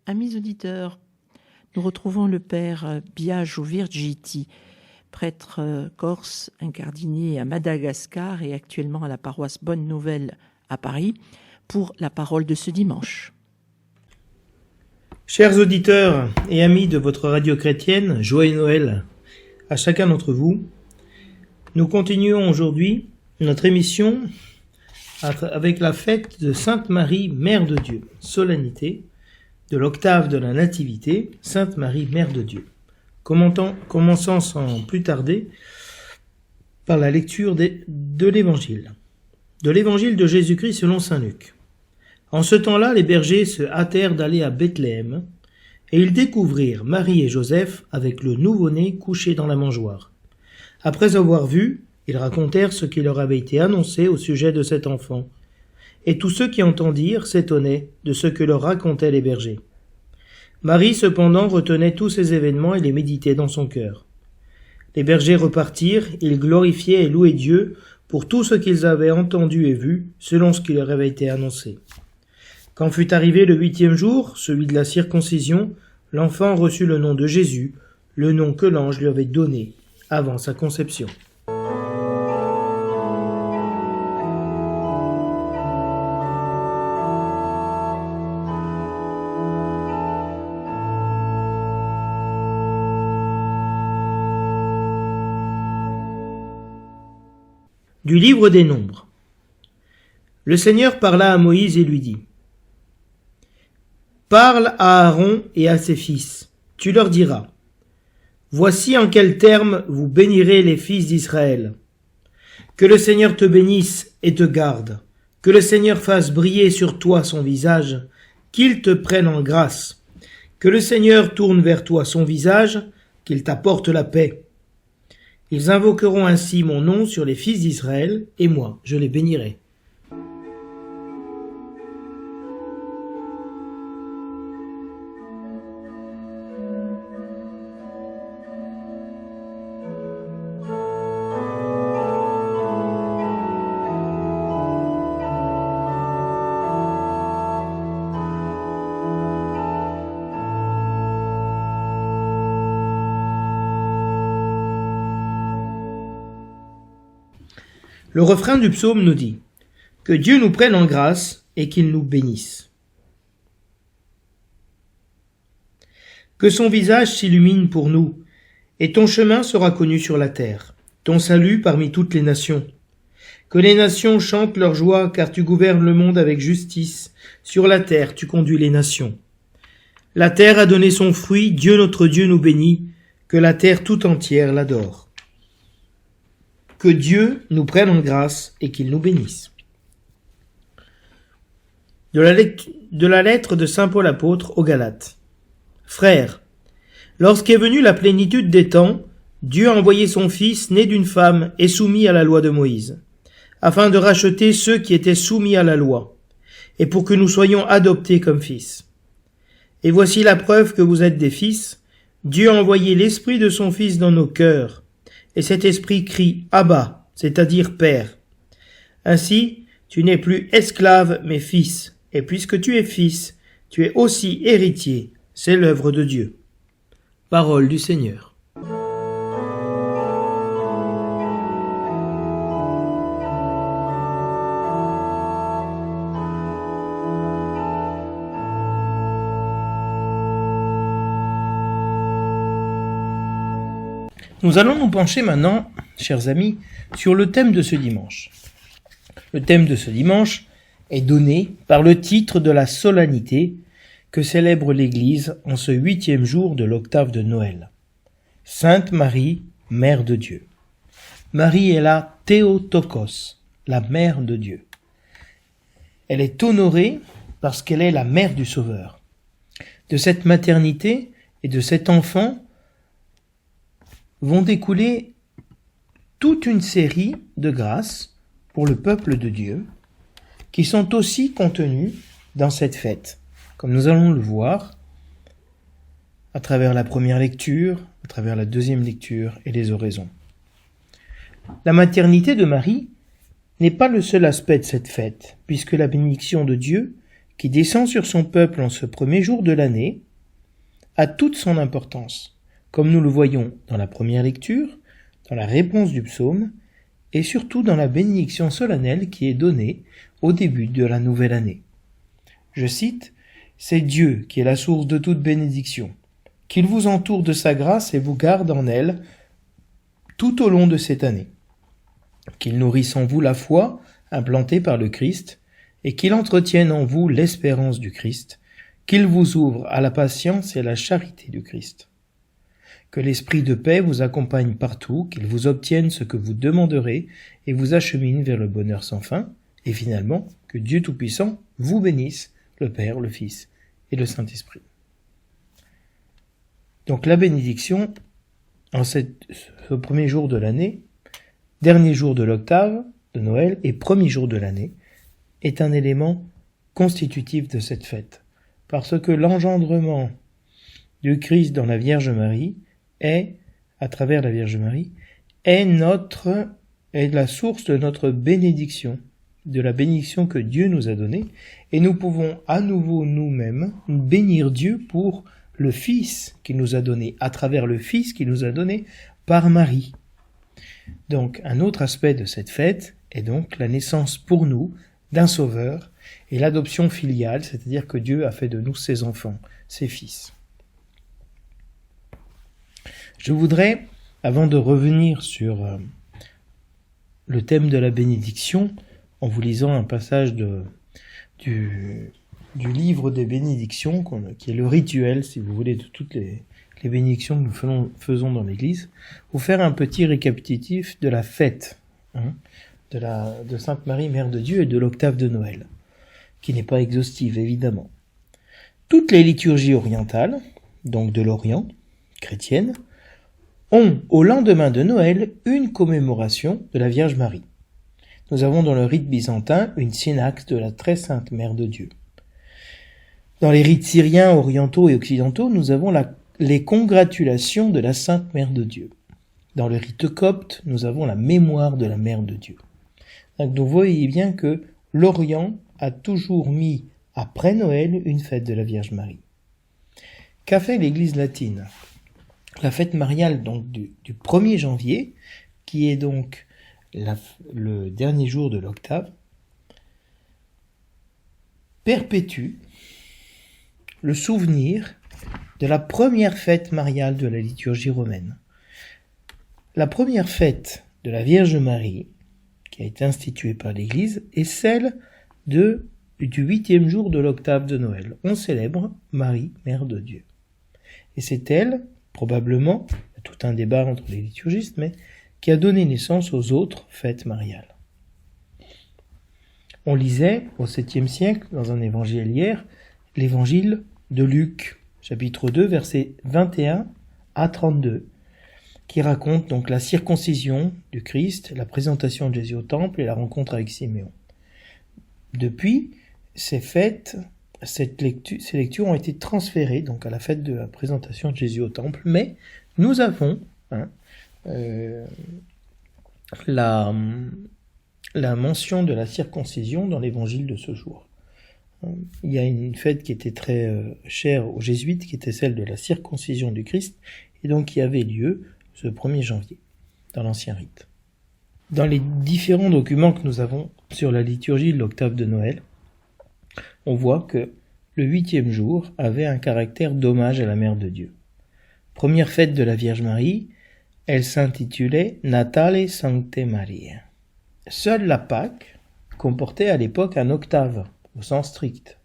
Amis auditeurs, nous retrouvons le père Biagio Virgiti, prêtre corse incardiné à Madagascar et actuellement à la paroisse Bonne Nouvelle à Paris, pour la parole de ce dimanche. Chers auditeurs et amis de votre radio chrétienne, joyeux Noël à chacun d'entre vous. Nous continuons aujourd'hui notre émission avec la fête de Sainte Marie, Mère de Dieu, solennité de l'octave de la Nativité, Sainte Marie, Mère de Dieu. Commençons sans plus tarder par la lecture de l'Évangile. De l'Évangile de Jésus-Christ selon saint Luc. En ce temps-là, les bergers se hâtèrent d'aller à Bethléem, et ils découvrirent Marie et Joseph avec le nouveau-né couché dans la mangeoire. Après avoir vu, ils racontèrent ce qui leur avait été annoncé au sujet de cet enfant. Et tous ceux qui entendirent s'étonnaient de ce que leur racontaient les bergers. Marie, cependant, retenait tous ces événements et les méditait dans son cœur. Les bergers repartirent, ils glorifiaient et louaient Dieu pour tout ce qu'ils avaient entendu et vu, selon ce qui leur avait été annoncé. Quand fut arrivé le 8e jour, celui de la circoncision, l'enfant reçut le nom de Jésus, le nom que l'ange lui avait donné avant sa conception. Du livre des Nombres. Le Seigneur parla à Moïse et lui dit : « Parle à Aaron et à ses fils. Tu leur diras : Voici en quels termes vous bénirez les fils d'Israël. Que le Seigneur te bénisse et te garde. Que le Seigneur fasse briller sur toi son visage, qu'il te prenne en grâce. Que le Seigneur tourne vers toi son visage, qu'il t'apporte la paix. Ils invoqueront ainsi mon nom sur les fils d'Israël, et moi, je les bénirai. » Le refrain du psaume nous dit : que Dieu nous prenne en grâce et qu'il nous bénisse. Que son visage s'illumine pour nous, et ton chemin sera connu sur la terre, ton salut parmi toutes les nations. Que les nations chantent leur joie, car tu gouvernes le monde avec justice. Sur la terre, tu conduis les nations. La terre a donné son fruit, Dieu notre Dieu nous bénit, que la terre tout entière l'adore. Que Dieu nous prenne en grâce et qu'il nous bénisse. De la lettre de saint Paul apôtre aux Galates. Frères, lorsqu'est venue la plénitude des temps, Dieu a envoyé son Fils, né d'une femme et soumis à la loi de Moïse, afin de racheter ceux qui étaient soumis à la loi, et pour que nous soyons adoptés comme fils. Et voici la preuve que vous êtes des fils, Dieu a envoyé l'Esprit de son Fils dans nos cœurs, et cet esprit crie « Abba », c'est-à-dire « Père ». Ainsi, tu n'es plus esclave, mais fils, et puisque tu es fils, tu es aussi héritier, c'est l'œuvre de Dieu. Parole du Seigneur. Nous allons nous pencher maintenant, chers amis, sur le thème de ce dimanche. Le thème de ce dimanche est donné par le titre de la solennité que célèbre l'Église en ce 8e jour de l'octave de Noël. Sainte Marie, Mère de Dieu. Marie est la Théotokos, la Mère de Dieu. Elle est honorée parce qu'elle est la Mère du Sauveur. De cette maternité et de cet enfant vont découler toute une série de grâces pour le peuple de Dieu qui sont aussi contenues dans cette fête, comme nous allons le voir à travers la première lecture, à travers la deuxième lecture et les oraisons. La maternité de Marie n'est pas le seul aspect de cette fête, puisque la bénédiction de Dieu, qui descend sur son peuple en ce premier jour de l'année, a toute son importance, comme nous le voyons dans la première lecture, dans la réponse du psaume, et surtout dans la bénédiction solennelle qui est donnée au début de la nouvelle année. Je cite, « C'est Dieu qui est la source de toute bénédiction, qu'il vous entoure de sa grâce et vous garde en elle tout au long de cette année, qu'il nourrisse en vous la foi implantée par le Christ, et qu'il entretienne en vous l'espérance du Christ, qu'il vous ouvre à la patience et à la charité du Christ. Que l'esprit de paix vous accompagne partout, qu'il vous obtienne ce que vous demanderez et vous achemine vers le bonheur sans fin, et finalement, que Dieu Tout-Puissant vous bénisse, le Père, le Fils et le Saint-Esprit. » Donc la bénédiction, en ce premier jour de l'année, dernier jour de l'octave de Noël et premier jour de l'année, est un élément constitutif de cette fête, parce que l'engendrement du Christ dans la Vierge Marie est, à travers la Vierge Marie, est la source de notre bénédiction, de la bénédiction que Dieu nous a donnée, et nous pouvons à nouveau nous-mêmes bénir Dieu pour le Fils qu'il nous a donné, à travers le Fils qu'il nous a donné par Marie. Donc, un autre aspect de cette fête est donc la naissance pour nous d'un Sauveur et l'adoption filiale, c'est-à-dire que Dieu a fait de nous ses enfants, ses fils. Je voudrais, avant de revenir sur le thème de la bénédiction, en vous lisant un passage du livre des bénédictions, qui est le rituel, si vous voulez, de toutes les bénédictions que nous faisons dans l'Église, vous faire un petit récapitulatif de la fête de Sainte Marie, Mère de Dieu, et de l'octave de Noël, qui n'est pas exhaustive, évidemment. Toutes les liturgies orientales, donc de l'Orient, chrétiennes, ont, au lendemain de Noël, une commémoration de la Vierge Marie. Nous avons dans le rite byzantin une synaxe de la très sainte Mère de Dieu. Dans les rites syriens, orientaux et occidentaux, nous avons les congratulations de la Sainte Mère de Dieu. Dans le rite copte, nous avons la mémoire de la Mère de Dieu. Donc vous voyez bien que l'Orient a toujours mis après Noël une fête de la Vierge Marie. Qu'a fait l'Église latine ? La fête mariale donc du 1er janvier, qui est donc le dernier jour de l'octave, perpétue le souvenir de la première fête mariale de la liturgie romaine. La première fête de la Vierge Marie, qui a été instituée par l'Église, est celle du 8e jour de l'octave de Noël. On célèbre Marie, Mère de Dieu. Et c'est elle, probablement, il y a tout un débat entre les liturgistes, mais qui a donné naissance aux autres fêtes mariales. On lisait au 7e siècle, dans un évangile hier, l'évangile de Luc, chapitre 2, versets 21 à 32, qui raconte donc la circoncision du Christ, la présentation de Jésus au temple et la rencontre avec Siméon. Depuis, ces lectures ont été transférées donc à la fête de la présentation de Jésus au temple, mais nous avons la mention de la circoncision dans l'évangile de ce jour. Il y a une fête qui était très chère aux jésuites, qui était celle de la circoncision du Christ, et donc qui avait lieu ce 1er janvier, dans l'ancien rite. Dans les différents documents que nous avons sur la liturgie de l'octave de Noël, on voit que le 8e jour avait un caractère d'hommage à la Mère de Dieu. Première fête de la Vierge Marie, elle s'intitulait Natale Sancte Maria. Seule la Pâque comportait à l'époque un octave, au sens strict.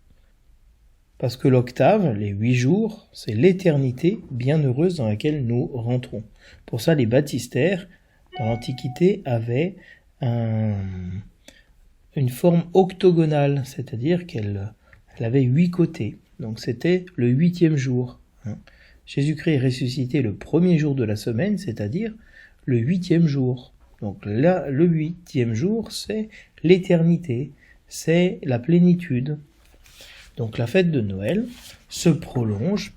Parce que l'octave, les 8 jours, c'est l'éternité bienheureuse dans laquelle nous rentrons. Pour ça, les baptistères, dans l'Antiquité, avaient une forme octogonale, c'est-à-dire qu'elle avait 8 côtés. Donc c'était le 8e jour. Jésus-Christ est ressuscité le 1er jour de la semaine, c'est-à-dire le 8e jour. Donc là, le 8e jour, c'est l'éternité, c'est la plénitude. Donc la fête de Noël se prolonge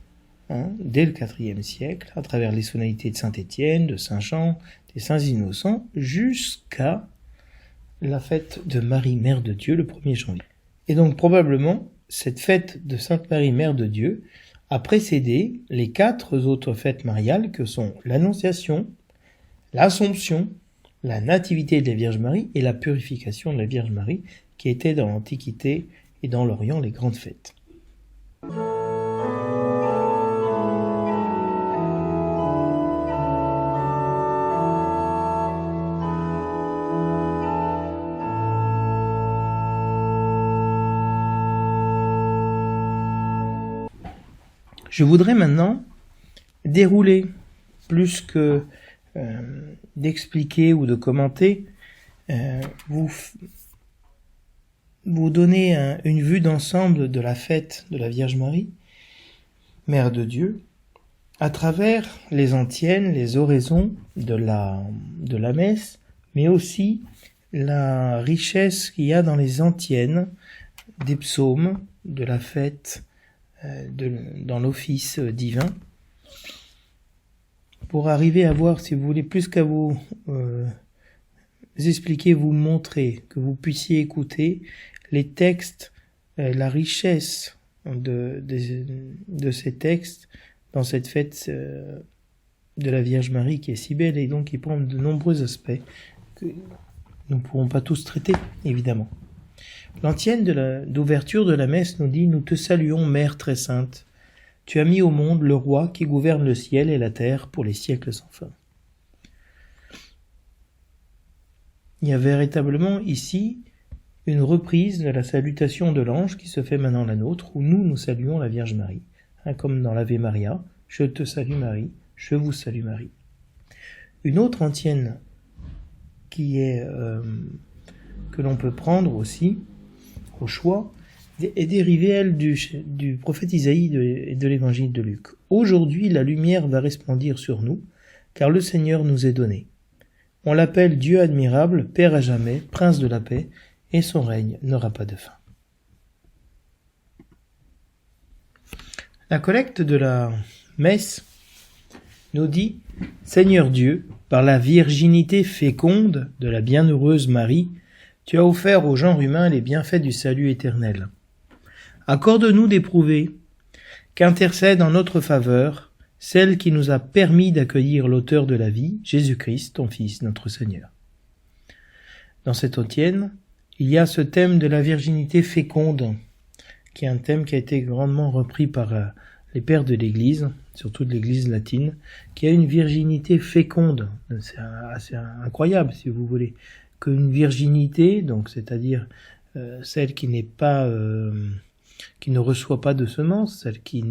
dès le IVe siècle, à travers les sonorités de Saint-Étienne, de Saint-Jean, des Saints Innocents, jusqu'à la fête de Marie, Mère de Dieu, le 1er janvier. Et donc probablement, cette fête de Sainte Marie, Mère de Dieu, a précédé les 4 autres fêtes mariales que sont l'Annonciation, l'Assomption, la Nativité de la Vierge Marie et la Purification de la Vierge Marie, qui étaient dans l'Antiquité et dans l'Orient les grandes fêtes. Je voudrais maintenant dérouler, plus que d'expliquer ou de commenter, vous donner une vue d'ensemble de la fête de la Vierge Marie, Mère de Dieu, à travers les antiennes, les oraisons de la messe, mais aussi la richesse qu'il y a dans les antiennes des psaumes de la fête dans l'office divin, pour arriver à voir, si vous voulez, plus qu'à vous expliquer, vous montrer, que vous puissiez écouter les textes, la richesse de ces textes dans cette fête de la Vierge Marie qui est si belle et donc qui prend de nombreux aspects que nous ne pourrons pas tous traiter, évidemment. L'antienne d'ouverture de la messe nous dit « Nous te saluons, Mère très sainte. Tu as mis au monde le roi qui gouverne le ciel et la terre pour les siècles sans fin. » Il y a véritablement ici une reprise de la salutation de l'ange qui se fait maintenant la nôtre, où nous saluons la Vierge Marie. Comme dans l'Ave Maria, « Je te salue Marie, je vous salue Marie ». Une autre antienne qui est que l'on peut prendre aussi au choix est dérivée, elle, du prophète Isaïe et de l'évangile de Luc. « Aujourd'hui, la lumière va resplendir sur nous, car le Seigneur nous est donné. On l'appelle Dieu admirable, Père à jamais, Prince de la paix, et son règne n'aura pas de fin. » La collecte de la messe nous dit « Seigneur Dieu, par la virginité féconde de la bienheureuse Marie, tu as offert au genre humain les bienfaits du salut éternel. Accorde-nous d'éprouver qu'intercède en notre faveur celle qui nous a permis d'accueillir l'auteur de la vie, Jésus-Christ, ton Fils, notre Seigneur. » Dans cette antienne, il y a ce thème de la virginité féconde, qui est un thème qui a été grandement repris par les pères de l'Église, surtout de l'Église latine, qui a une virginité féconde. C'est assez incroyable, si vous voulez, qu'une virginité, donc c'est-à-dire celle qui n'est pas, qui ne reçoit pas de semence, celle qui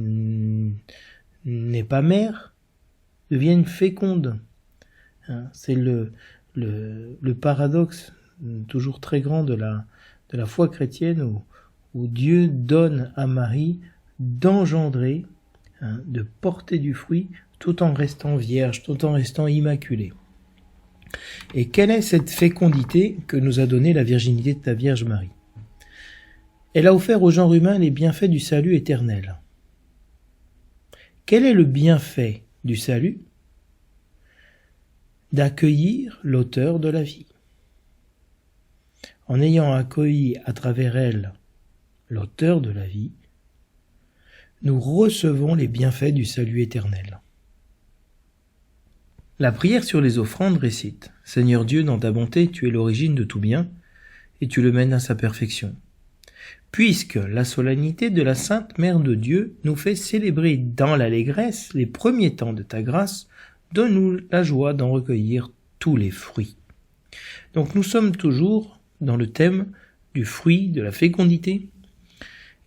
n'est pas mère, devienne féconde. C'est le paradoxe toujours très grand de la foi chrétienne où Dieu donne à Marie d'engendrer, de porter du fruit, tout en restant vierge, tout en restant immaculée. Et quelle est cette fécondité que nous a donnée la virginité de ta Vierge Marie ? Elle a offert au genre humain les bienfaits du salut éternel. Quel est le bienfait du salut ? D'accueillir l'auteur de la vie. En ayant accueilli à travers elle l'auteur de la vie, nous recevons les bienfaits du salut éternel. La prière sur les offrandes récite « Seigneur Dieu, dans ta bonté, tu es l'origine de tout bien, et tu le mènes à sa perfection. Puisque la solennité de la Sainte Mère de Dieu nous fait célébrer dans l'allégresse les premiers temps de ta grâce, donne-nous la joie d'en recueillir tous les fruits. » Donc nous sommes toujours dans le thème du fruit, de la fécondité.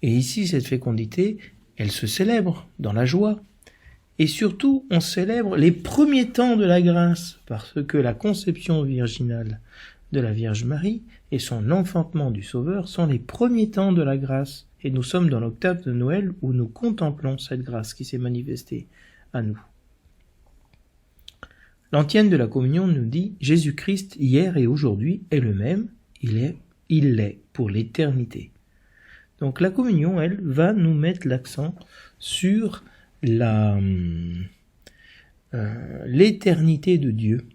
Et ici, cette fécondité, elle se célèbre dans la joie. Et surtout, on célèbre les premiers temps de la grâce, parce que la conception virginale de la Vierge Marie et son enfantement du Sauveur sont les premiers temps de la grâce. Et nous sommes dans l'octave de Noël où nous contemplons cette grâce qui s'est manifestée à nous. L'antienne de la communion nous dit « Jésus-Christ, hier et aujourd'hui, est le même, il l'est pour l'éternité. » Donc la communion, elle, va nous mettre l'accent sur l'éternité de Dieu,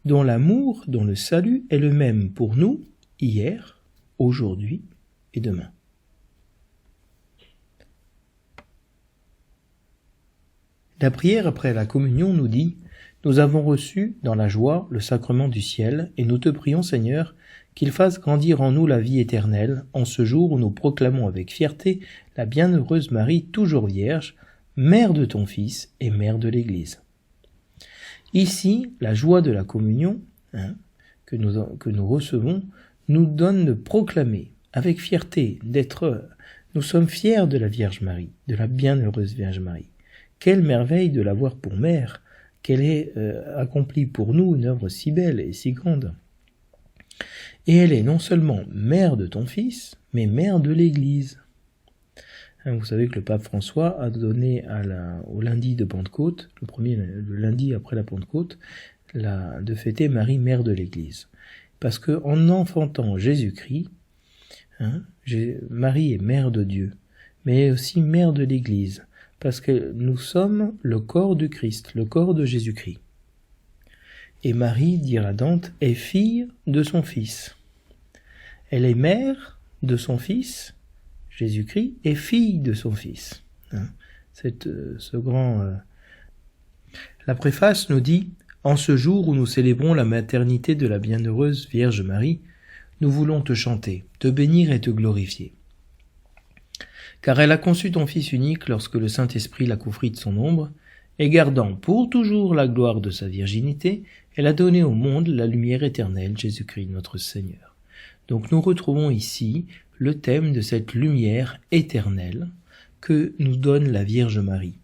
dont l'amour, dont le salut est le même pour nous, hier, aujourd'hui et demain. La prière après la communion nous dit « Nous avons reçu dans la joie le sacrement du ciel et nous te prions Seigneur qu'il fasse grandir en nous la vie éternelle en ce jour où nous proclamons avec fierté la bienheureuse Marie toujours vierge, mère de ton Fils et mère de l'Église. » Ici, la joie de la communion que nous recevons nous donne de proclamer avec fierté nous sommes fiers de la Vierge Marie, de la bienheureuse Vierge Marie. Quelle merveille de l'avoir pour mère, qu'elle ait accompli pour nous une œuvre si belle et si grande. Et elle est non seulement mère de ton Fils, mais mère de l'Église. Vous savez que le pape François a donné au lundi de Pentecôte, le lundi après la Pentecôte, de fêter Marie, mère de l'Église. Parce que en enfantant Jésus-Christ, Marie est mère de Dieu, mais aussi mère de l'Église, parce que nous sommes le corps du Christ, le corps de Jésus-Christ. Et Marie, dira Dante, est fille de son Fils. Elle est mère de son Fils, Jésus-Christ, et fille de son Fils. La préface nous dit « En ce jour où nous célébrons la maternité de la bienheureuse Vierge Marie, nous voulons te chanter, te bénir et te glorifier. Car elle a conçu ton Fils unique lorsque le Saint-Esprit l'a couvri de son ombre, et gardant pour toujours la gloire de sa virginité, elle a donné au monde la lumière éternelle, Jésus-Christ notre Seigneur. » Donc nous retrouvons ici le thème de cette lumière éternelle que nous donne la Vierge Marie,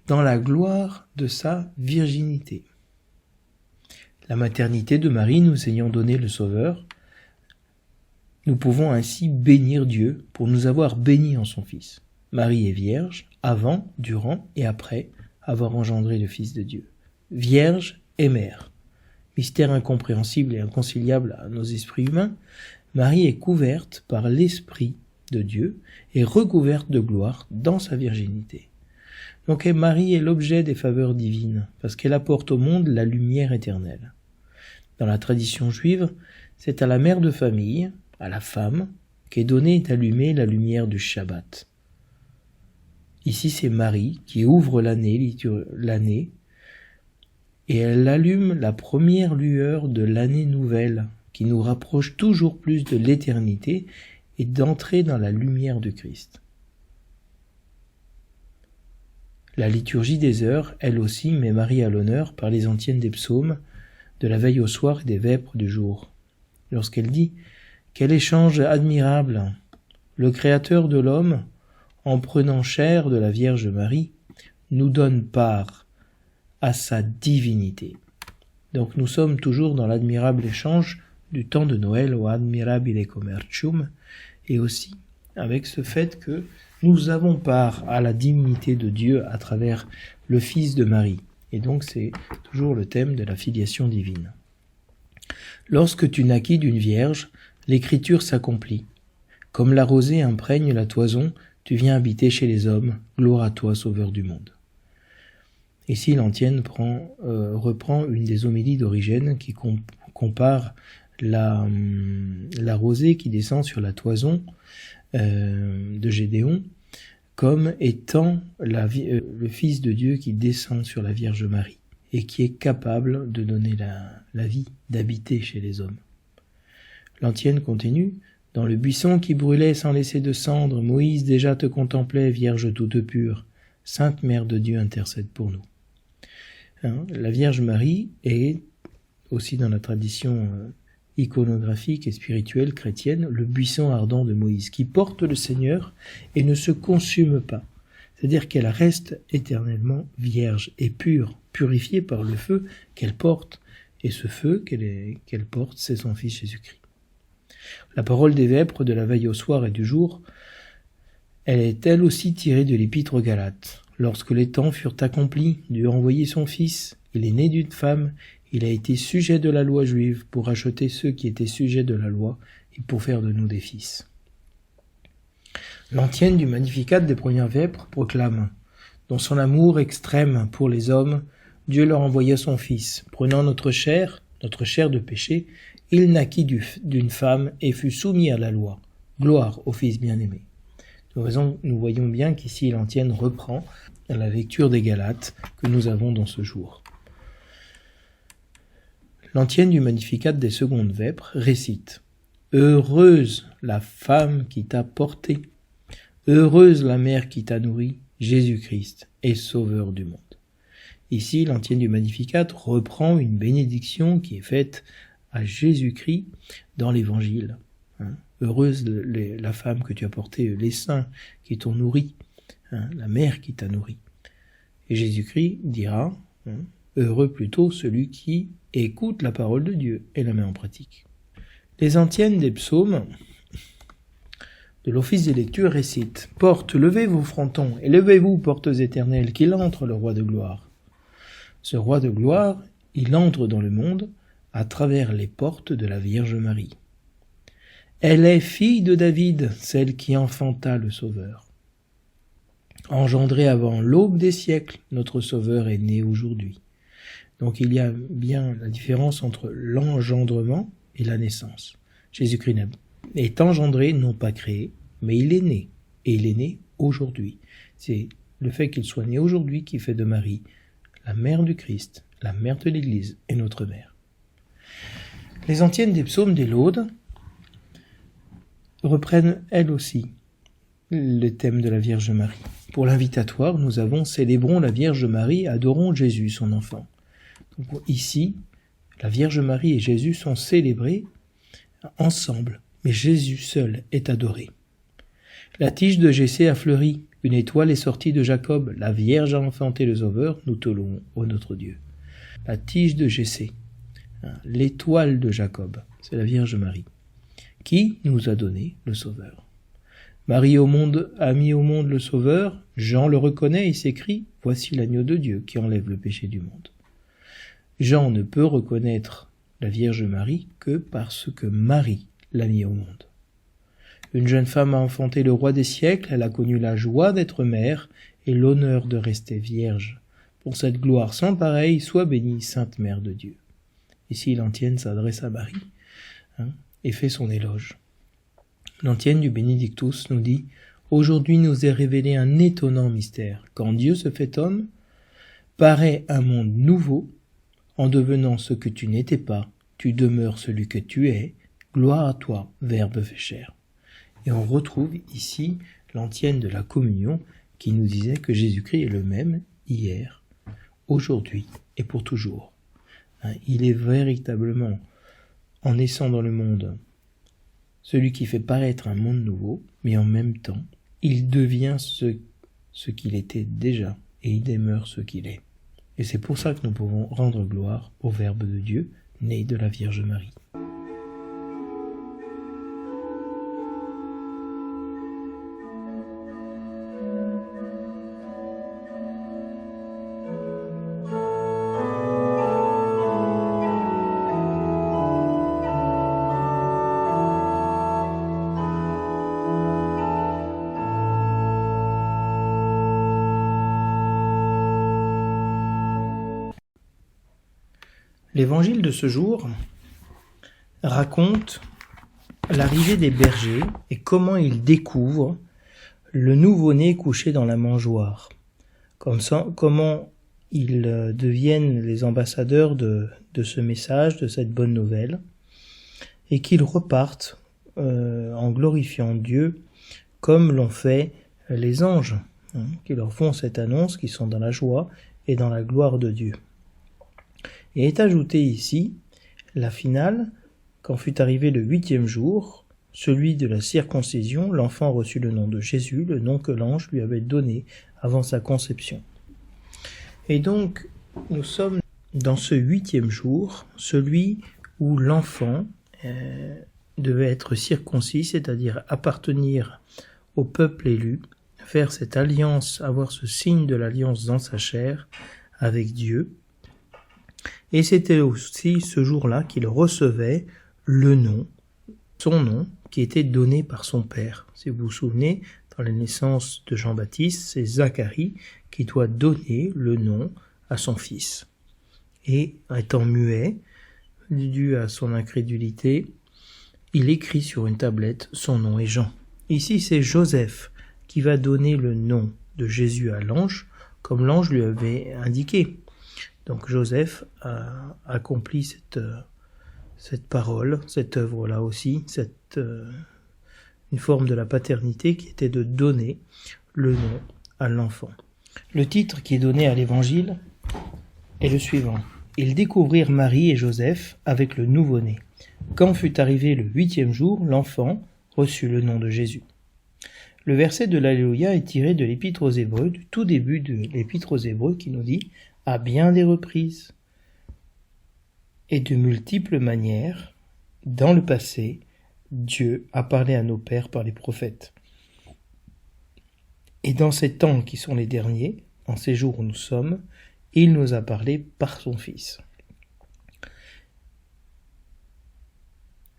dans la gloire de sa virginité. La maternité de Marie nous ayant donné le Sauveur, nous pouvons ainsi bénir Dieu pour nous avoir bénis en son Fils. Marie est vierge, avant, durant et après avoir engendré le Fils de Dieu. Vierge et mère. Mystère incompréhensible et inconciliable à nos esprits humains, Marie est couverte par l'Esprit de Dieu et recouverte de gloire dans sa virginité. Donc Marie est l'objet des faveurs divines, parce qu'elle apporte au monde la lumière éternelle. Dans la tradition juive, c'est à la mère de famille, à la femme, qu'est donnée et allumée la lumière du Shabbat. Ici, c'est Marie qui ouvre l'année, et elle allume la première lueur de l'année nouvelle, qui nous rapproche toujours plus de l'éternité et d'entrer dans la lumière du Christ. La liturgie des heures, elle aussi, met Marie à l'honneur par les antiennes des psaumes, de la veille au soir et des vêpres du jour. Lorsqu'elle dit « Quel échange admirable ! Le Créateur de l'homme, en prenant chair de la Vierge Marie, nous donne part à sa divinité. » Donc nous sommes toujours dans l'admirable échange du temps de Noël, au admirabile commercium, et aussi avec ce fait que nous avons part à la divinité de Dieu à travers le Fils de Marie. Et donc c'est toujours le thème de la filiation divine. Lorsque tu naquis d'une vierge, l'écriture s'accomplit. Comme la rosée imprègne la toison, tu viens habiter chez les hommes, gloire à toi, Sauveur du monde. Ici, l'antienne reprend une des homélies d'Origène qui compare la rosée qui descend sur la toison de Gédéon comme étant le Fils de Dieu qui descend sur la Vierge Marie et qui est capable de donner la vie, d'habiter chez les hommes. L'antienne continue « Dans le buisson qui brûlait sans laisser de cendre, Moïse déjà te contemplait, Vierge toute pure. Sainte Mère de Dieu, intercède pour nous. » La Vierge Marie est aussi dans la tradition iconographique et spirituelle chrétienne, le buisson ardent de Moïse, qui porte le Seigneur et ne se consume pas. C'est-à-dire qu'elle reste éternellement vierge et pure, purifiée par le feu qu'elle porte. Et ce feu qu'elle porte, c'est son Fils Jésus-Christ. La parole des vêpres de la veille au soir et du jour, elle est elle aussi tirée de l'épître aux Galates. Lorsque les temps furent accomplis, Dieu a envoyé son Fils, il est né d'une femme, il a été sujet de la loi juive pour racheter ceux qui étaient sujets de la loi et pour faire de nous des fils. L'antienne du Magnificat des premières vêpres proclame « Dans son amour extrême pour les hommes, Dieu leur envoya son Fils. Prenant notre chair de péché, il naquit d'une femme et fut soumis à la loi. Gloire au Fils bien-aimé. » Nous voyons bien qu'ici l'antienne reprend à la lecture des Galates que nous avons dans ce jour. L'antienne du Magnificat des secondes vêpres récite « Heureuse la femme qui t'a porté, heureuse la mère qui t'a nourri, Jésus-Christ est sauveur du monde. » Ici, l'antienne du Magnificat reprend une bénédiction qui est faite à Jésus-Christ dans l'Évangile. Heureuse la femme que tu as porté, les seins qui t'ont nourri, la mère qui t'a nourri. Et Jésus-Christ dira, heureux plutôt celui qui écoute la parole de Dieu et la met en pratique. Les antiennes des psaumes de l'office des lectures récitent « Portes, levez vos frontons, et levez-vous, portes éternelles, qu'il entre le roi de gloire. » Ce roi de gloire, il entre dans le monde à travers les portes de la Vierge Marie. Elle est fille de David, celle qui enfanta le Sauveur. Engendré avant l'aube des siècles, notre Sauveur est né aujourd'hui. Donc il y a bien la différence entre l'engendrement et la naissance. Jésus-Christ est engendré, non pas créé, mais il est né. Et il est né aujourd'hui. C'est le fait qu'il soit né aujourd'hui qui fait de Marie la mère du Christ, la mère de l'Église et notre mère. Les antiennes des psaumes des laudes reprennent elles aussi le thème de la Vierge Marie. Pour l'invitatoire, nous avons « Célébrons la Vierge Marie, adorons Jésus, son enfant ». Donc ici, la Vierge Marie et Jésus sont célébrés ensemble, mais Jésus seul est adoré. La tige de Jessé a fleuri, une étoile est sortie de Jacob, la Vierge a enfanté le Sauveur, nous te louons, ô notre Dieu. La tige de Jessé, l'étoile de Jacob, c'est la Vierge Marie, qui nous a donné le Sauveur. Marie a mis au monde le Sauveur, Jean le reconnaît et s'écrie « Voici l'agneau de Dieu qui enlève le péché du monde ». Jean ne peut reconnaître la Vierge Marie que parce que Marie l'a mis au monde. Une jeune femme a enfanté le roi des siècles, elle a connu la joie d'être mère et l'honneur de rester vierge. Pour cette gloire sans pareille, sois bénie, Sainte Mère de Dieu. Ici, l'antienne s'adresse à Marie et fait son éloge. L'antienne du Benedictus nous dit « Aujourd'hui nous est révélé un étonnant mystère. Quand Dieu se fait homme, paraît un monde nouveau. En devenant ce que tu n'étais pas, tu demeures celui que tu es. Gloire à toi, Verbe fait chair. » Et on retrouve ici l'antienne de la communion qui nous disait que Jésus-Christ est le même hier, aujourd'hui et pour toujours. Il est véritablement, en naissant dans le monde, celui qui fait paraître un monde nouveau, mais en même temps, il devient ce qu'il était déjà et il demeure ce qu'il est. Et c'est pour ça que nous pouvons rendre gloire au Verbe de Dieu, né de la Vierge Marie. L'évangile de ce jour raconte l'arrivée des bergers et comment ils découvrent le nouveau-né couché dans la mangeoire. Comment ils deviennent les ambassadeurs de ce message, de cette bonne nouvelle, et qu'ils repartent en glorifiant Dieu comme l'ont fait les anges, qui leur font cette annonce, qui sont dans la joie et dans la gloire de Dieu. Et est ajoutée ici la finale, quand fut arrivé le 8e jour, celui de la circoncision, l'enfant reçut le nom de Jésus, le nom que l'ange lui avait donné avant sa conception. Et donc, nous sommes dans ce 8e jour, celui où l'enfant devait être circoncis, c'est-à-dire appartenir au peuple élu, faire cette alliance, avoir ce signe de l'alliance dans sa chair avec Dieu. Et c'était aussi ce jour-là qu'il recevait le nom, son nom, qui était donné par son père. Si vous vous souvenez, dans la naissance de Jean-Baptiste, c'est Zacharie qui doit donner le nom à son fils. Et étant muet, dû à son incrédulité, il écrit sur une tablette son nom est Jean. Ici, c'est Joseph qui va donner le nom de Jésus à l'ange comme l'ange lui avait indiqué. Donc Joseph a accompli cette parole, cette œuvre-là aussi, une forme de la paternité qui était de donner le nom à l'enfant. Le titre qui est donné à l'évangile est le suivant. Ils découvrirent Marie et Joseph avec le nouveau-né. Quand fut arrivé le 8e jour, l'enfant reçut le nom de Jésus. Le verset de l'Alléluia est tiré de l'Épître aux Hébreux, du tout début de l'Épître aux Hébreux, qui nous dit « à bien des reprises et de multiples manières, dans le passé, Dieu a parlé à nos pères par les prophètes. Et dans ces temps qui sont les derniers, en ces jours où nous sommes, il nous a parlé par son Fils. »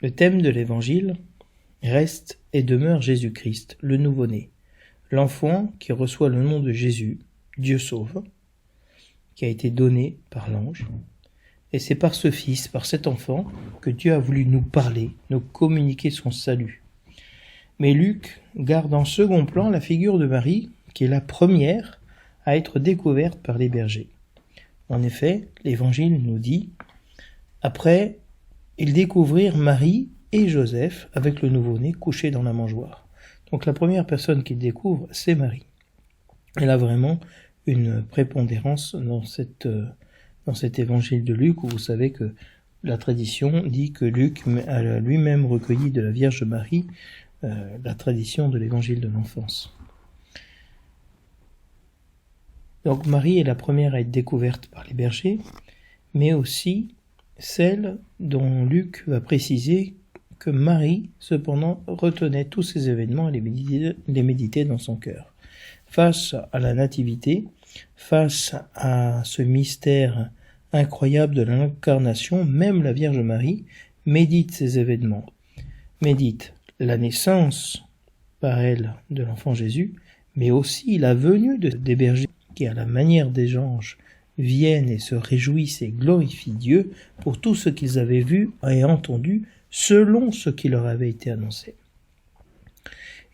Le thème de l'Évangile reste et demeure Jésus-Christ, le nouveau-né, l'enfant qui reçoit le nom de Jésus, Dieu sauve, qui a été donné par l'ange. Et c'est par ce Fils, par cet enfant, que Dieu a voulu nous parler, nous communiquer son salut. Mais Luc garde en second plan la figure de Marie, qui est la première à être découverte par les bergers. En effet, l'Évangile nous dit « Après, ils découvrirent Marie et Joseph avec le nouveau-né couché dans la mangeoire. » Donc la première personne qu'ils découvrent, c'est Marie. Elle a vraiment une prépondérance dans cet évangile de Luc, où vous savez que la tradition dit que Luc a lui-même recueilli de la Vierge Marie la tradition de l'évangile de l'enfance. Donc Marie est la première à être découverte par les bergers, mais aussi celle dont Luc va préciser que Marie, cependant, retenait tous ces événements et les méditait dans son cœur. Face à la nativité, face à ce mystère incroyable de l'incarnation, même la Vierge Marie médite ces événements, médite la naissance par elle de l'enfant Jésus, mais aussi la venue des bergers qui, à la manière des anges, viennent et se réjouissent et glorifient Dieu pour tout ce qu'ils avaient vu et entendu selon ce qui leur avait été annoncé.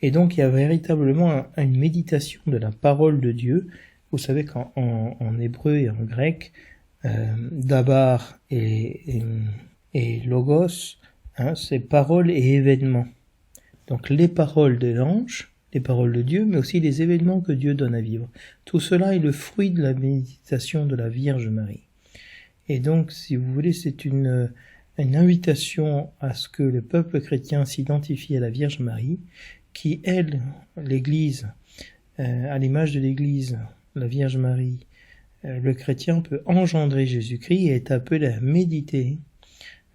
Et donc il y a véritablement une méditation de la parole de Dieu. Vous savez qu'en hébreu et en grec, dabar et logos, c'est parole et événement. Donc les paroles de l'ange, les paroles de Dieu, mais aussi les événements que Dieu donne à vivre. Tout cela est le fruit de la méditation de la Vierge Marie. Et donc, si vous voulez, c'est une invitation à ce que le peuple chrétien s'identifie à la Vierge Marie, qui, elle, l'Église, à l'image de l'Église, la Vierge Marie, le chrétien peut engendrer Jésus-Christ et est appelé à méditer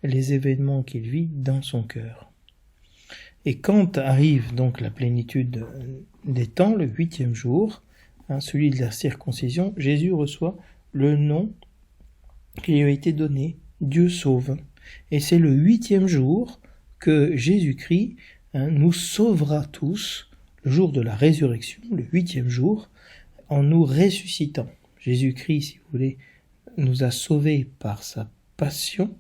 les événements qu'il vit dans son cœur. Et quand arrive donc la plénitude des temps, le 8e jour, celui de la circoncision, Jésus reçoit le nom qui lui a été donné, Dieu sauve. Et c'est le 8e jour que Jésus-Christ nous sauvera tous, le jour de la résurrection, le 8e jour, en nous ressuscitant. Jésus-Christ, si vous voulez, nous a sauvés par sa passion,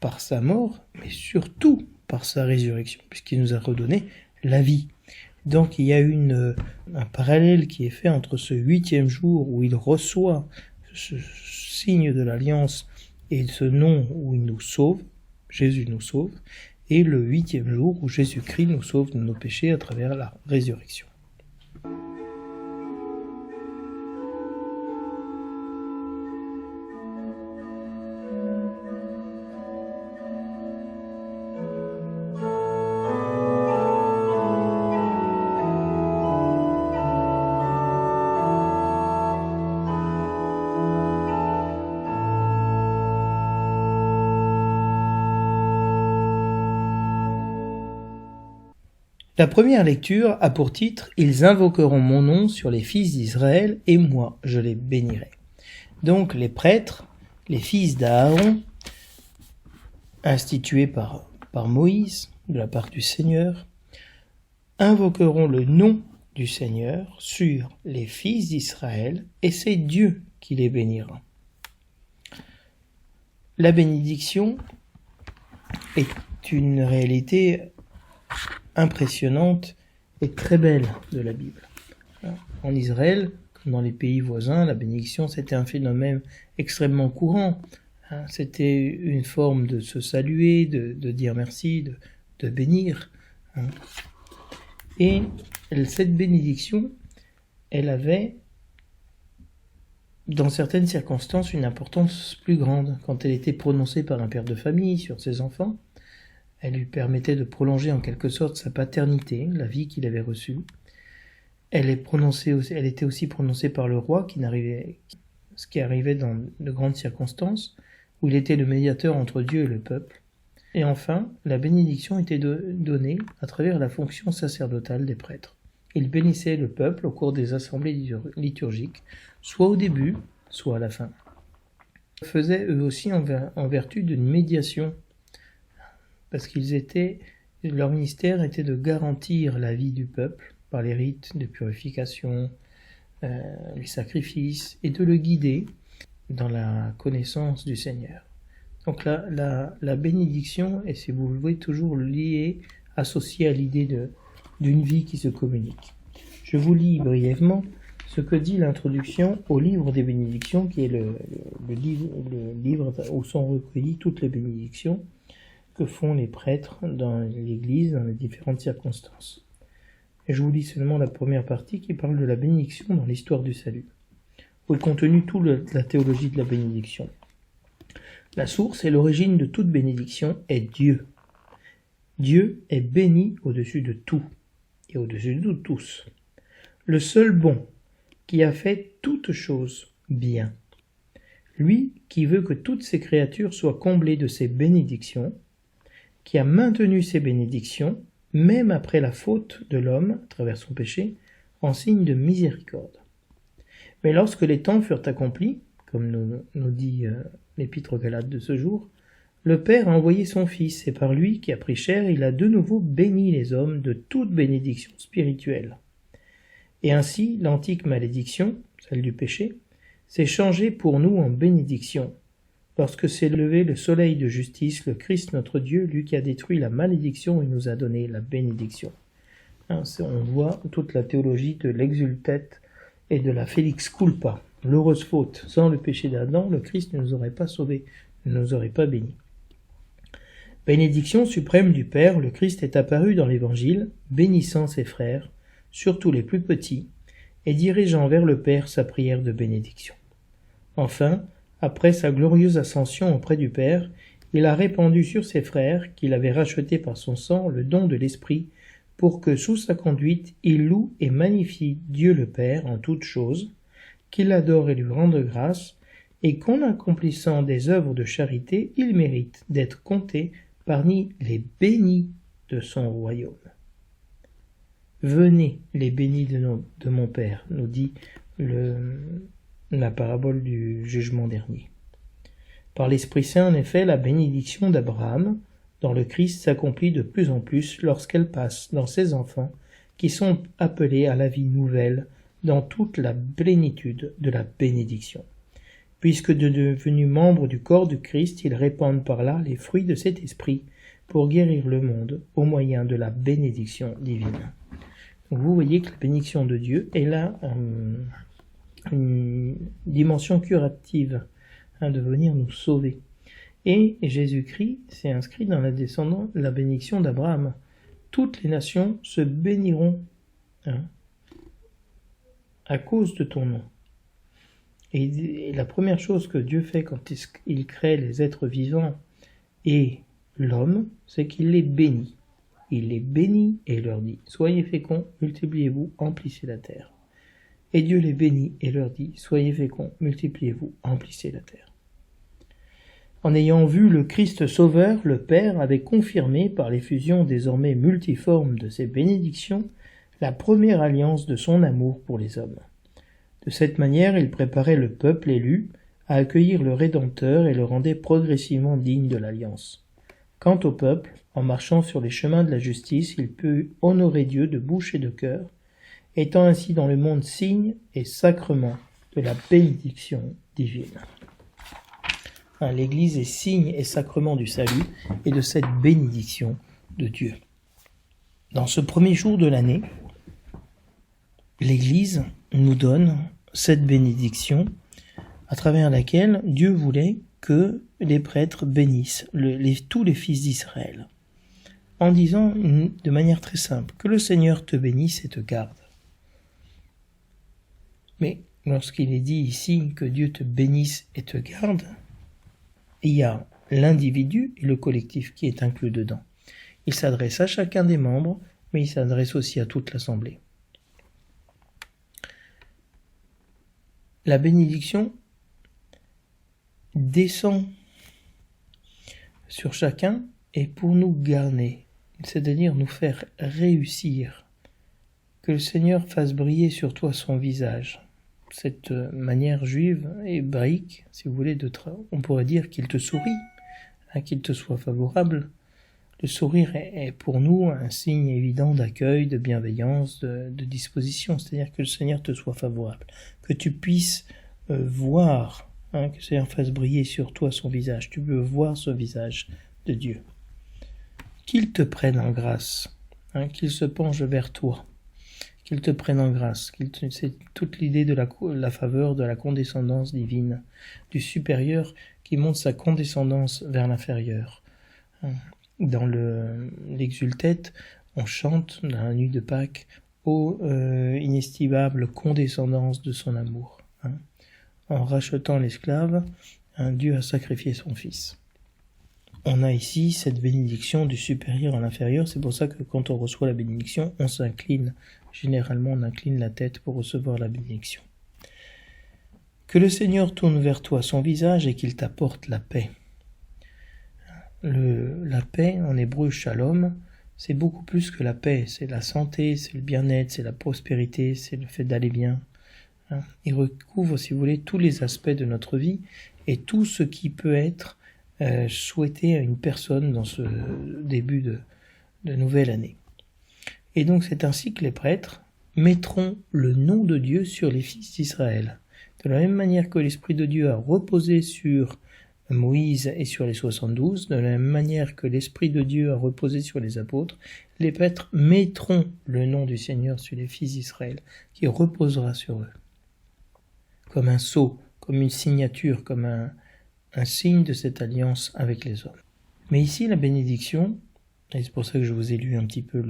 par sa mort, mais surtout par sa résurrection, puisqu'il nous a redonné la vie. Donc il y a un parallèle qui est fait entre ce 8e jour où il reçoit ce signe de l'alliance et ce nom où il nous sauve, Jésus nous sauve, et le 8e jour où Jésus-Christ nous sauve de nos péchés à travers la résurrection. La première lecture a pour titre « Ils invoqueront mon nom sur les fils d'Israël, et moi je les bénirai ». Donc les prêtres, les fils d'Aaron, institués par Moïse, de la part du Seigneur, invoqueront le nom du Seigneur sur les fils d'Israël, et c'est Dieu qui les bénira. La bénédiction est une réalité impressionnante et très belle de la Bible. En Israël, dans les pays voisins, la bénédiction, c'était un phénomène extrêmement courant. C'était une forme de se saluer, de dire merci, de bénir. Et cette bénédiction, elle avait, dans certaines circonstances, une importance plus grande. Quand elle était prononcée par un père de famille sur ses enfants, elle lui permettait de prolonger en quelque sorte sa paternité, la vie qu'il avait reçue. Elle était aussi prononcée par le roi, ce qui arrivait dans de grandes circonstances, où il était le médiateur entre Dieu et le peuple. Et enfin, la bénédiction était donnée à travers la fonction sacerdotale des prêtres. Ils bénissaient le peuple au cours des assemblées liturgiques, soit au début, soit à la fin. Ils faisaient eux aussi en vertu d'une médiation, parce leur ministère était de garantir la vie du peuple par les rites de purification, les sacrifices, et de le guider dans la connaissance du Seigneur. Donc la bénédiction est, si vous le voulez, toujours liée, associée à l'idée d'une vie qui se communique. Je vous lis brièvement ce que dit l'introduction au livre des bénédictions, qui est le livre où sont recueillies toutes les bénédictions que font les prêtres dans l'Église dans les différentes circonstances. Et je vous lis seulement la première partie qui parle de la bénédiction dans l'histoire du salut, où est contenue toute la théologie de la bénédiction. La source et l'origine de toute bénédiction est Dieu. Dieu est béni au-dessus de tout et au-dessus de tous. Le seul bon qui a fait toutes choses bien. Lui qui veut que toutes ses créatures soient comblées de ses bénédictions, qui a maintenu ses bénédictions, même après la faute de l'homme, à travers son péché, en signe de miséricorde. Mais lorsque les temps furent accomplis, comme nous dit l'Épître aux Galates de ce jour, le Père a envoyé son Fils, et par lui, qui a pris chair, il a de nouveau béni les hommes de toute bénédiction spirituelle. Et ainsi, l'antique malédiction, celle du péché, s'est changée pour nous en bénédiction, lorsque s'est levé le soleil de justice, le Christ notre Dieu, lui qui a détruit la malédiction et nous a donné la bénédiction. On voit toute la théologie de l'exultète et de la felix culpa, l'heureuse faute. Sans le péché d'Adam, le Christ ne nous aurait pas sauvés, ne nous aurait pas bénis. Bénédiction suprême du Père, le Christ est apparu dans l'Évangile, bénissant ses frères, surtout les plus petits, et dirigeant vers le Père sa prière de bénédiction. Enfin, après sa glorieuse ascension auprès du Père, il a répandu sur ses frères, qu'il avait rachetés par son sang, le don de l'Esprit, pour que, sous sa conduite, il loue et magnifie Dieu le Père en toutes choses, qu'il adore et lui rende grâce, et qu'en accomplissant des œuvres de charité, il mérite d'être compté parmi les bénis de son royaume. Venez, les bénis de mon Père, nous dit la parabole du jugement dernier. Par l'Esprit Saint, en effet, la bénédiction d'Abraham dans le Christ s'accomplit de plus en plus lorsqu'elle passe dans ses enfants qui sont appelés à la vie nouvelle dans toute la plénitude de la bénédiction. Puisque devenus membres du corps du Christ, ils répandent par là les fruits de cet esprit pour guérir le monde au moyen de la bénédiction divine. Donc vous voyez que la bénédiction de Dieu est là une dimension curative, de venir nous sauver. Et Jésus-Christ s'est inscrit dans la bénédiction d'Abraham. Toutes les nations se béniront à cause de ton nom. Et la première chose que Dieu fait quand il crée les êtres vivants et l'homme, c'est qu'il les bénit. Il les bénit et leur dit « Soyez féconds, multipliez-vous, emplissez la terre ». Et Dieu les bénit et leur dit « Soyez féconds, multipliez-vous, emplissez la terre ». En ayant vu le Christ Sauveur, le Père avait confirmé par l'effusion désormais multiforme de ses bénédictions la première alliance de son amour pour les hommes. De cette manière, il préparait le peuple élu à accueillir le Rédempteur et le rendait progressivement digne de l'alliance. Quant au peuple, en marchant sur les chemins de la justice, il peut honorer Dieu de bouche et de cœur, étant ainsi dans le monde signe et sacrement de la bénédiction divine. L'Église est signe et sacrement du salut et de cette bénédiction de Dieu. Dans ce premier jour de l'année, l'Église nous donne cette bénédiction à travers laquelle Dieu voulait que les prêtres bénissent tous les fils d'Israël, en disant de manière très simple, que le Seigneur te bénisse et te garde. Mais lorsqu'il est dit ici que Dieu te bénisse et te garde, il y a l'individu et le collectif qui est inclus dedans. Il s'adresse à chacun des membres, mais il s'adresse aussi à toute l'assemblée. La bénédiction descend sur chacun et pour nous garner, c'est-à-dire nous faire réussir, que le Seigneur fasse briller sur toi son visage. Cette manière juive, hébraïque, si vous voulez, on pourrait dire qu'il te sourit, qu'il te soit favorable. Le sourire est pour nous un signe évident d'accueil, de bienveillance, de disposition, c'est-à-dire que le Seigneur te soit favorable, que tu puisses voir, que le Seigneur fasse briller sur toi son visage, tu peux voir ce visage de Dieu. Qu'il te prenne en grâce, qu'il se penche vers toi, qu'il te prenne en grâce, c'est toute l'idée de la faveur, de la condescendance divine, du supérieur qui montre sa condescendance vers l'inférieur. Dans l'exultète, on chante dans la nuit de Pâques ô inestimable condescendance de son amour. En rachetant l'esclave, Dieu a sacrifié son fils. On a ici cette bénédiction du supérieur à l'inférieur, c'est pour ça que quand on reçoit la bénédiction, on s'incline. Généralement, on incline la tête pour recevoir la bénédiction. Que le Seigneur tourne vers toi son visage et qu'il t'apporte la paix. La paix, en hébreu shalom, c'est beaucoup plus que la paix. C'est la santé, c'est le bien-être, c'est la prospérité, c'est le fait d'aller bien. Il recouvre, si vous voulez, tous les aspects de notre vie et tout ce qui peut être souhaité à une personne dans ce début de nouvelle année. Et donc c'est ainsi que les prêtres mettront le nom de Dieu sur les fils d'Israël. De la même manière que l'Esprit de Dieu a reposé sur Moïse et sur les 72, de la même manière que l'Esprit de Dieu a reposé sur les apôtres, les prêtres mettront le nom du Seigneur sur les fils d'Israël, qui reposera sur eux. Comme un sceau, comme une signature, comme un signe de cette alliance avec les hommes. Mais ici, la bénédiction, et c'est pour ça que je vous ai lu un petit peu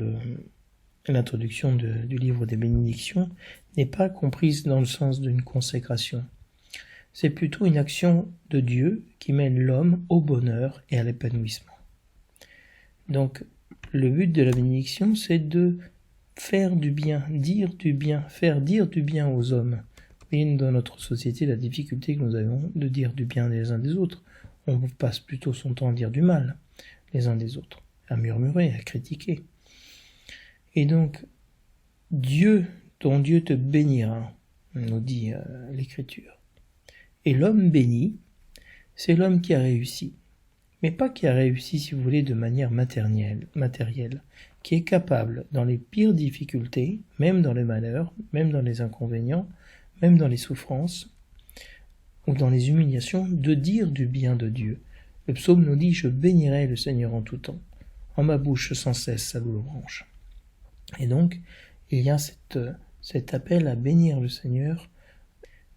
l'introduction du livre des bénédictions, n'est pas comprise dans le sens d'une consécration. C'est plutôt une action de Dieu qui mène l'homme au bonheur et à l'épanouissement. Donc, le but de la bénédiction, c'est de faire du bien, dire du bien, faire dire du bien aux hommes. Et dans notre société, la difficulté que nous avons de dire du bien les uns des autres, on passe plutôt son temps à dire du mal les uns des autres, à murmurer, à critiquer. Et donc, ton Dieu te bénira, nous dit l'Écriture. Et l'homme béni, c'est l'homme qui a réussi. Mais pas qui a réussi, si vous voulez, de manière matérielle, qui est capable, dans les pires difficultés, même dans les malheurs, même dans les inconvénients, même dans les souffrances, ou dans les humiliations, de dire du bien de Dieu. Le psaume nous dit « Je bénirai le Seigneur en tout temps, en ma bouche sans cesse sa louange ». Et donc, il y a cet appel à bénir le Seigneur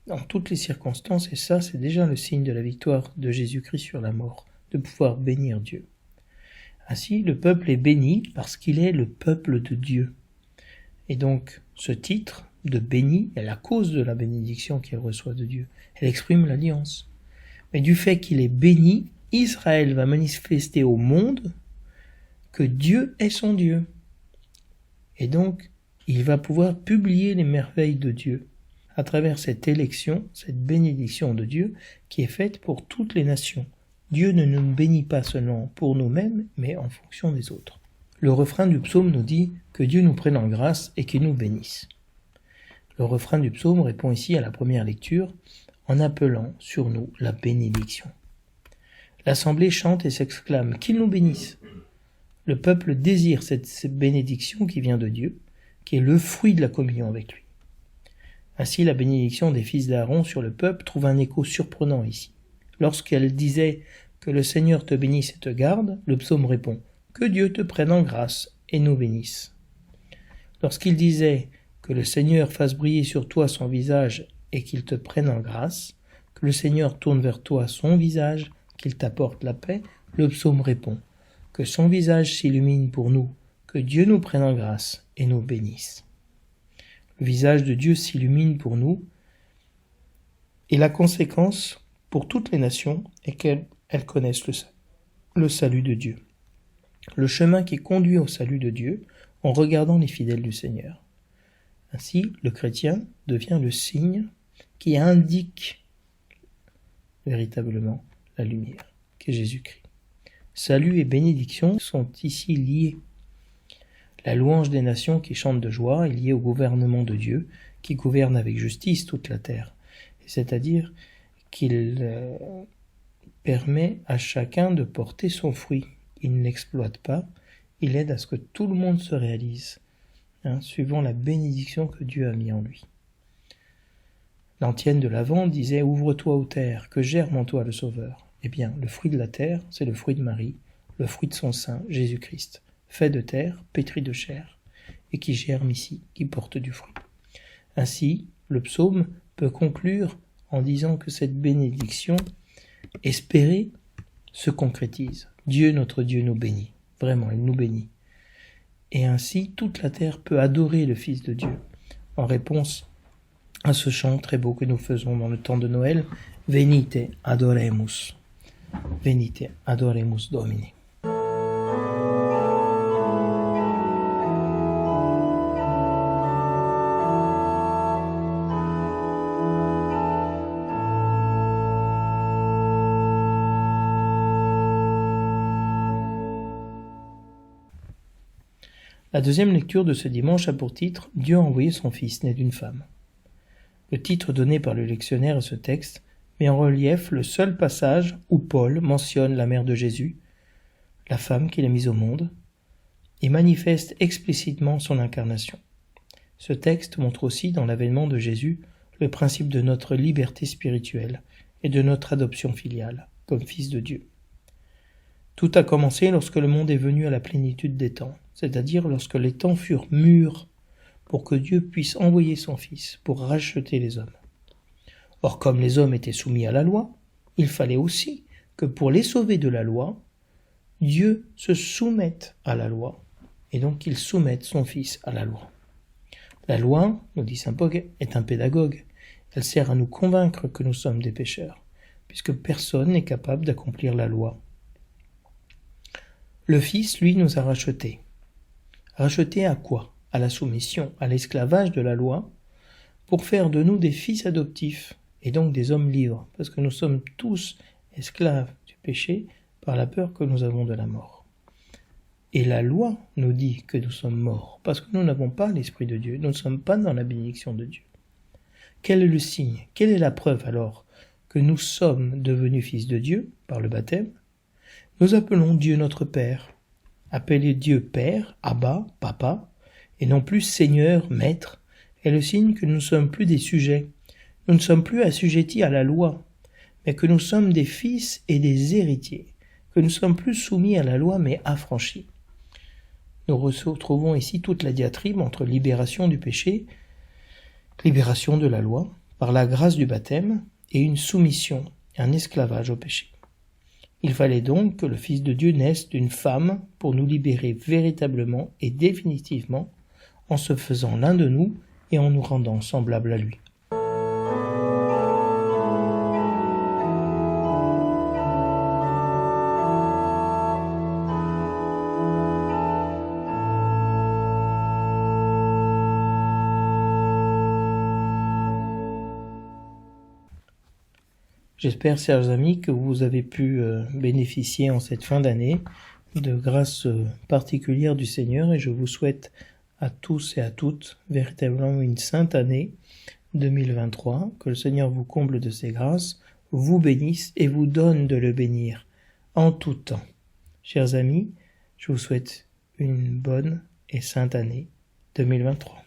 dans toutes les circonstances, et ça, c'est déjà le signe de la victoire de Jésus-Christ sur la mort, de pouvoir bénir Dieu. Ainsi, le peuple est béni parce qu'il est le peuple de Dieu. Et donc, ce titre de béni est la cause de la bénédiction qu'il reçoit de Dieu. Elle exprime l'alliance. Mais du fait qu'il est béni, Israël va manifester au monde que Dieu est son Dieu. Et donc, il va pouvoir publier les merveilles de Dieu à travers cette élection, cette bénédiction de Dieu qui est faite pour toutes les nations. Dieu ne nous bénit pas seulement pour nous-mêmes, mais en fonction des autres. Le refrain du psaume nous dit que Dieu nous prenne en grâce et qu'il nous bénisse. Le refrain du psaume répond ici à la première lecture en appelant sur nous la bénédiction. L'assemblée chante et s'exclame « Qu'il nous bénisse !» Le peuple désire cette bénédiction qui vient de Dieu, qui est le fruit de la communion avec lui. Ainsi, la bénédiction des fils d'Aaron sur le peuple trouve un écho surprenant ici. Lorsqu'elle disait « Que le Seigneur te bénisse et te garde », le psaume répond « Que Dieu te prenne en grâce et nous bénisse ». Lorsqu'il disait « Que le Seigneur fasse briller sur toi son visage et qu'il te prenne en grâce, que le Seigneur tourne vers toi son visage, qu'il t'apporte la paix. Le psaume répond, que son visage s'illumine pour nous, que Dieu nous prenne en grâce et nous bénisse. Le visage de Dieu s'illumine pour nous, et la conséquence pour toutes les nations est qu'elles connaissent le salut de Dieu. Le chemin qui conduit au salut de Dieu en regardant les fidèles du Seigneur. Ainsi, le chrétien devient le signe qui indique véritablement la lumière, qui est Jésus-Christ. Salut et bénédiction sont ici liés. La louange des nations qui chantent de joie est liée au gouvernement de Dieu, qui gouverne avec justice toute la terre. C'est-à-dire qu'il permet à chacun de porter son fruit. Il n'exploite pas, il aide à ce que tout le monde se réalise, suivant la bénédiction que Dieu a mis en lui. L'antienne de l'Avent disait « Ouvre-toi aux terres, que germe en toi le Sauveur ». Eh bien, le fruit de la terre, c'est le fruit de Marie, le fruit de son sein, Jésus-Christ, fait de terre, pétri de chair, et qui germe ici, qui porte du fruit. Ainsi, le psaume peut conclure en disant que cette bénédiction espérée se concrétise. Dieu, notre Dieu, nous bénit. Vraiment, il nous bénit. Et ainsi, toute la terre peut adorer le Fils de Dieu, en réponse à ce chant très beau que nous faisons dans le temps de Noël, « Venite, adoremus ». « Venite, adoremus Domini ». La deuxième lecture de ce dimanche a pour titre « Dieu a envoyé son Fils né d'une femme ». Le titre donné par le lectionnaire à ce texte met en relief le seul passage où Paul mentionne la mère de Jésus, la femme qu'il a mise au monde, et manifeste explicitement son incarnation. Ce texte montre aussi dans l'avènement de Jésus le principe de notre liberté spirituelle et de notre adoption filiale comme fils de Dieu. Tout a commencé lorsque le monde est venu à la plénitude des temps, c'est-à-dire lorsque les temps furent mûrs pour que Dieu puisse envoyer son Fils pour racheter les hommes. Or, comme les hommes étaient soumis à la loi, il fallait aussi que pour les sauver de la loi, Dieu se soumette à la loi, et donc qu'il soumette son Fils à la loi. La loi, nous dit saint Paul, est un pédagogue. Elle sert à nous convaincre que nous sommes des pécheurs, puisque personne n'est capable d'accomplir la loi. Le Fils, lui, nous a rachetés. Rachetés à quoi? À la soumission, à l'esclavage de la loi, pour faire de nous des fils adoptifs, et donc des hommes libres, parce que nous sommes tous esclaves du péché par la peur que nous avons de la mort. Et la loi nous dit que nous sommes morts, parce que nous n'avons pas l'Esprit de Dieu, nous ne sommes pas dans la bénédiction de Dieu. Quel est le signe? Quelle est la preuve alors que nous sommes devenus fils de Dieu par le baptême? Nous appelons Dieu notre Père. Appeler Dieu Père, Abba, Papa, et non plus Seigneur, Maître, est le signe que nous ne sommes plus des sujets. Nous ne sommes plus assujettis à la loi, mais que nous sommes des fils et des héritiers, que nous sommes plus soumis à la loi mais affranchis. Nous retrouvons ici toute la diatribe entre libération du péché, libération de la loi, par la grâce du baptême, et une soumission, un esclavage au péché. Il fallait donc que le Fils de Dieu naisse d'une femme pour nous libérer véritablement et définitivement, en se faisant l'un de nous et en nous rendant semblables à lui. J'espère, chers amis, que vous avez pu bénéficier en cette fin d'année de grâces particulières du Seigneur, et je vous souhaite à tous et à toutes véritablement une sainte année 2023, que le Seigneur vous comble de ses grâces, vous bénisse et vous donne de le bénir en tout temps. Chers amis, je vous souhaite une bonne et sainte année 2023.